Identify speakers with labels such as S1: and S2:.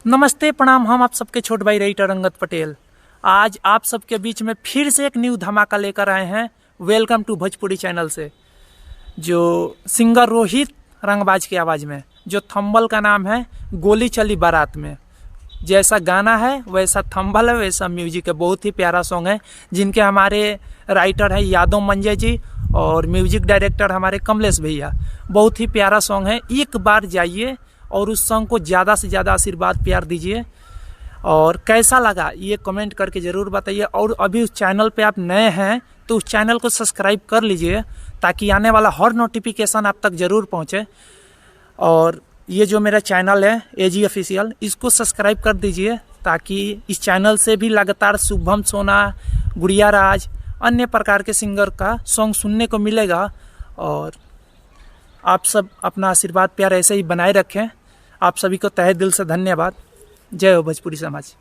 S1: नमस्ते प्रणाम। हम आप सबके छोट भाई राइटर अंगद पटेल आज आप सबके बीच में फिर से एक न्यू धमाका लेकर आए हैं। वेलकम टू भोजपुरी चैनल से। जो सिंगर रोहित रंगबाज की आवाज़ में जो थंबल का नाम है गोली चली बारात में। जैसा गाना है वैसा थंबल है, वैसा म्यूजिक है। बहुत ही प्यारा सॉन्ग है जिनके हमारे राइटर हैं यादव मंजय जी और म्यूजिक डायरेक्टर हमारे कमलेश भैया। बहुत ही प्यारा सॉन्ग है। एक बार जाइए और उस सॉन्ग को ज़्यादा से ज़्यादा आशीर्वाद प्यार दीजिए। और कैसा लगा ये कमेंट करके ज़रूर बताइए। और अभी उस चैनल पे आप नए हैं तो उस चैनल को सब्सक्राइब कर लीजिए ताकि आने वाला हर नोटिफिकेशन आप तक ज़रूर पहुँचे। और ये जो मेरा चैनल है एजी ऑफिशियल, इसको सब्सक्राइब कर दीजिए ताकि इस चैनल से भी लगातार शुभम सोना, गुड़िया राज, अन्य प्रकार के सिंगर का सॉन्ग सुनने को मिलेगा। और आप सब अपना आशीर्वाद प्यार ऐसे ही बनाए रखें। आप सभी को तहे दिल से धन्यवाद। जय हो भोजपुरी समाज।